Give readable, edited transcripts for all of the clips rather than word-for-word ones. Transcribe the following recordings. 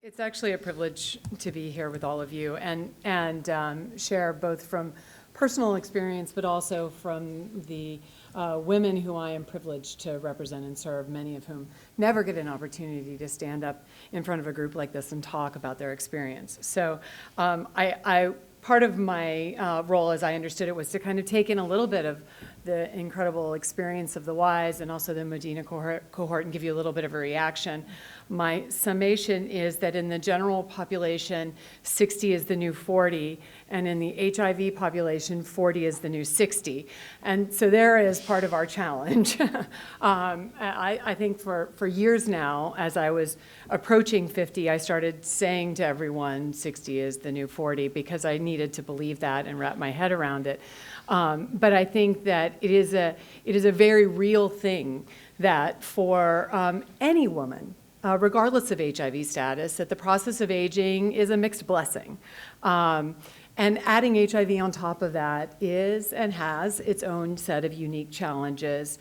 It's actually a privilege to be here with all of you and share both from personal experience, but also from the women who I am privileged to represent and serve, many of whom never get an opportunity to stand up in front of a group like this and talk about their experience. So part of my role, as I understood it, was to kind of take in a little bit of the incredible experience of the WISE and also the Medina cohort and give you a little bit of a reaction. My summation is that in the general population, 60 is the new 40, and in the HIV population, 40 is the new 60. And so there is part of our challenge. I think for years now, as I was approaching 50, I started saying to everyone, 60 is the new 40, because I needed to believe that and wrap my head around it. But I think that it is a very real thing that for any woman, regardless of HIV status, that the process of aging is a mixed blessing. And adding HIV on top of that is and has its own set of unique challenges,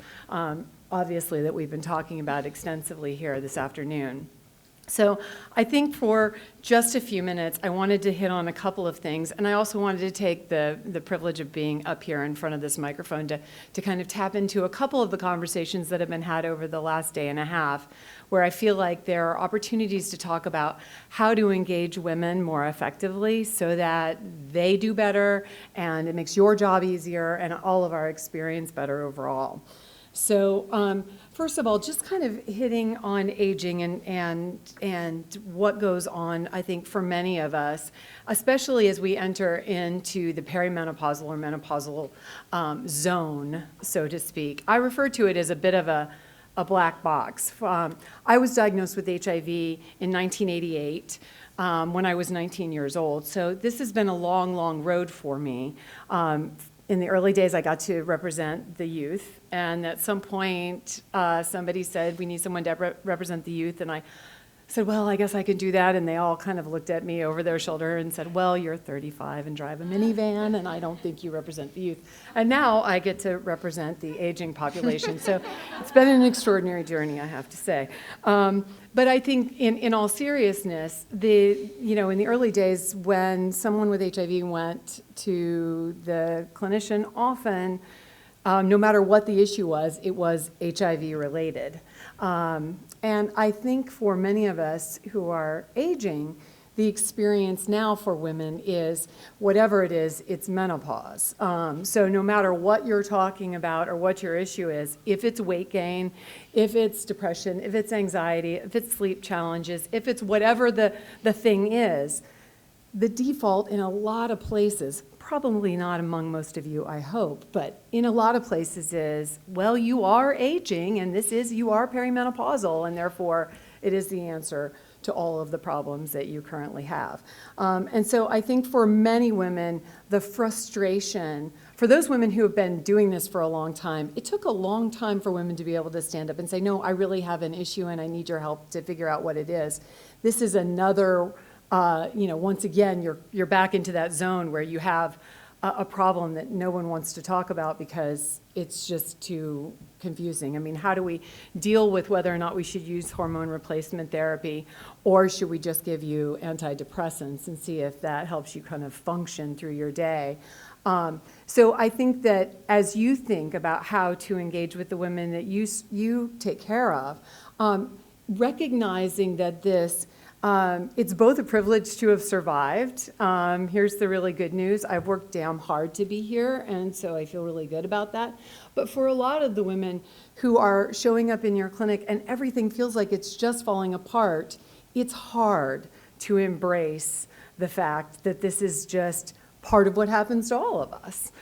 obviously, that we've been talking about extensively here this afternoon. So I think for just a few minutes, I wanted to hit on a couple of things, and I also wanted to take the privilege of being up here in front of this microphone to kind of tap into a couple of the conversations that have been had over the last day and a half, where I feel like there are opportunities to talk about how to engage women more effectively so that they do better, and it makes your job easier and all of our experience better overall. So first of all, just kind of hitting on aging and what goes on, I think, for many of us, especially as we enter into the perimenopausal or menopausal zone, so to speak. I refer to it as a bit of a black box. I was diagnosed with HIV in 1988 when I was 19 years old. So this has been a long, long road for me. In the early days, I got to represent the youth, and at some point, somebody said, we need someone to represent the youth, and I said, well, I guess I could do that, and they all kind of looked at me over their shoulder and said, well, you're 35 and drive a minivan, and I don't think you represent the youth. And now I get to represent the aging population, so it's been an extraordinary journey, I have to say. But I think in all seriousness, in the early days when someone with HIV went to the clinician, often, no matter what the issue was, it was HIV related. And I think for many of us who are aging, the experience now for women is, whatever it is, it's menopause. So no matter what you're talking about or what your issue is, if it's weight gain, if it's depression, if it's anxiety, if it's sleep challenges, if it's whatever the thing is, the default in a lot of places, probably not among most of you, I hope, but in a lot of places is, well, you are aging, and you are perimenopausal, and therefore it is the answer to all of the problems that you currently have. And so I think for many women, the frustration, for those women who have been doing this for a long time, it took a long time for women to be able to stand up and say, no, I really have an issue and I need your help to figure out what it is. This is another, once again, you're back into that zone where you have a problem that no one wants to talk about because it's just too confusing. I mean, how do we deal with whether or not we should use hormone replacement therapy, or should we just give you antidepressants and see if that helps you kind of function through your day? So I think that as you think about how to engage with the women that you take care of, recognizing that it's both a privilege to have survived. Here's the really good news. I've worked damn hard to be here, and so I feel really good about that. But for a lot of the women who are showing up in your clinic and everything feels like it's just falling apart, it's hard to embrace the fact that this is just part of what happens to all of us.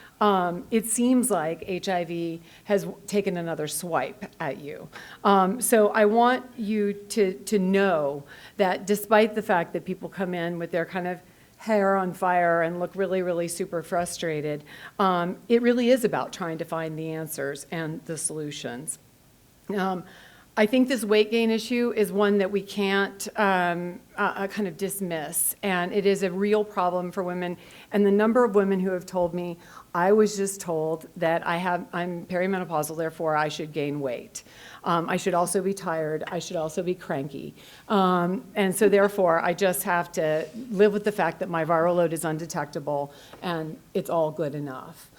It seems like HIV has taken another swipe at you. So I want you to know that despite the fact that people come in with their kind of hair on fire and look really, really super frustrated, it really is about trying to find the answers and the solutions. I think this weight gain issue is one that we can't kind of dismiss, and it is a real problem for women. And the number of women who have told me, I was just told that I'm perimenopausal, therefore I should gain weight. I should also be tired. I should also be cranky. And so therefore, I just have to live with the fact that my viral load is undetectable and it's all good enough.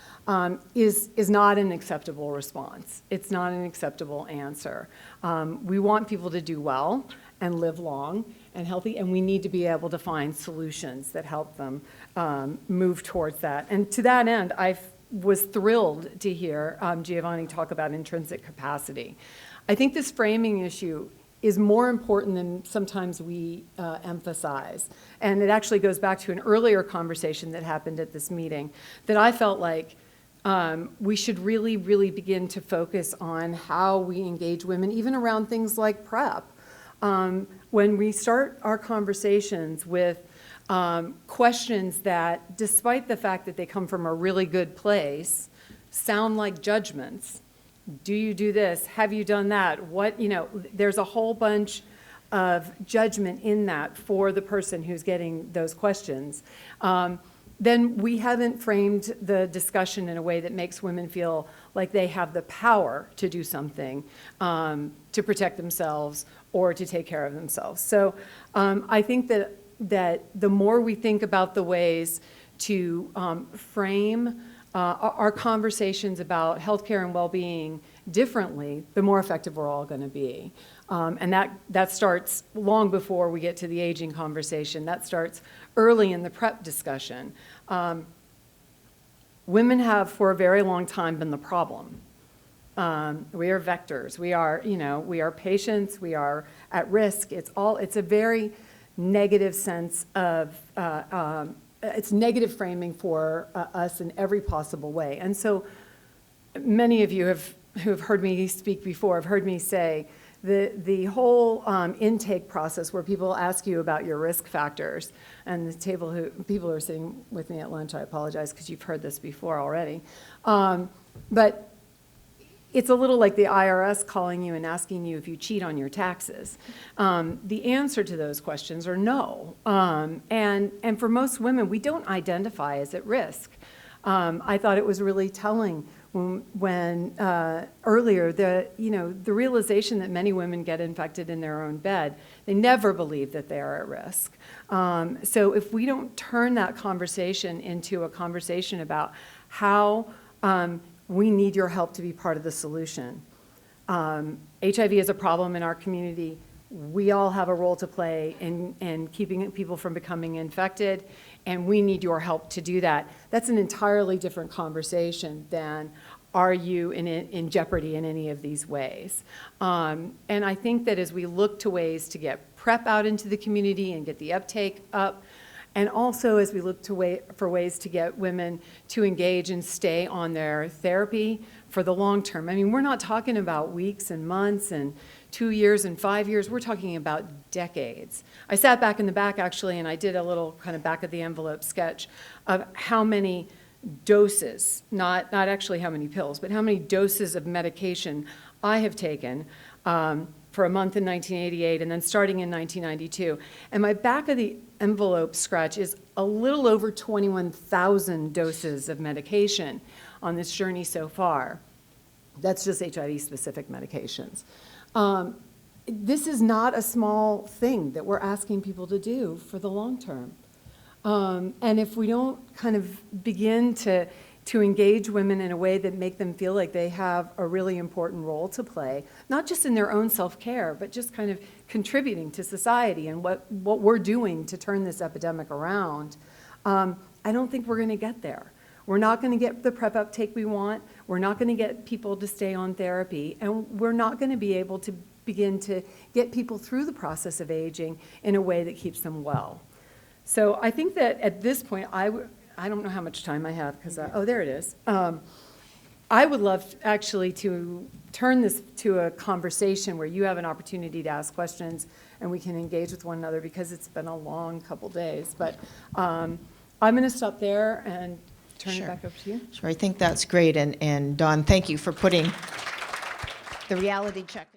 Is not an acceptable response. It's not an acceptable answer. We want people to do well and live long and healthy, and we need to be able to find solutions that help them move towards that. And to that end, I was thrilled to hear Giovanni talk about intrinsic capacity. I think this framing issue is more important than sometimes we emphasize. And it actually goes back to an earlier conversation that happened at this meeting that I felt like we should really, really begin to focus on how we engage women, even around things like PrEP. When we start our conversations with questions that, despite the fact that they come from a really good place, sound like judgments. Do you do this? Have you done that? What, there's a whole bunch of judgment in that for the person who's getting those questions. Then we haven't framed the discussion in a way that makes women feel like they have the power to do something to protect themselves or to take care of themselves. So I think that the more we think about the ways to frame our conversations about healthcare and well-being differently, the more effective we're all going to be. And that starts long before we get to the aging conversation. That starts early in the PrEP discussion. Women have, for a very long time, been the problem. We are vectors. We are patients. We are at risk. It's a very negative sense of it's negative framing for us in every possible way. And so many of you who have heard me speak before have heard me say the whole intake process where people ask you about your risk factors, and the people who are sitting with me at lunch, I apologize because you've heard this before already. But it's a little like the IRS calling you and asking you if you cheat on your taxes. The answer to those questions are no. And for most women, we don't identify as at risk. I thought it was really telling when earlier the realization that many women get infected in their own bed, they never believe that they are at risk. So if we don't turn that conversation into a conversation about how we need your help to be part of the solution. HIV is a problem in our community. We all have a role to play in keeping people from becoming infected, and we need your help to do that. That's an entirely different conversation than are you in jeopardy in any of these ways. And I think that as we look to ways to get PrEP out into the community and get the uptake up, and also as we look for ways to get women to engage and stay on their therapy for the long term. I mean, we're not talking about weeks and months and 2 years and 5 years. We're talking about decades. I sat back in the back, actually, and I did a little kind of back of the envelope sketch of how many doses, not actually how many pills, but how many doses of medication I have taken for a month in 1988 and then starting in 1992. And my back of the envelope sketch is a little over 21,000 doses of medication on this journey so far. That's just HIV-specific medications. This is not a small thing that we're asking people to do for the long term. And if we don't kind of begin to engage women in a way that make them feel like they have a really important role to play, not just in their own self-care, but just kind of contributing to society and what we're doing to turn this epidemic around, I don't think we're going to get there. We're not going to get the PrEP uptake we want. We're not going to get people to stay on therapy. And we're not going to be able to begin to get people through the process of aging in a way that keeps them well. So I think that at this point, I don't know how much time I have because, oh, there it is. I would love actually to turn this to a conversation where you have an opportunity to ask questions and we can engage with one another because it's been a long couple days. But I'm going to stop there and turn it back over to you. Sure, I think that's great. And Dawn, thank you for putting the reality check.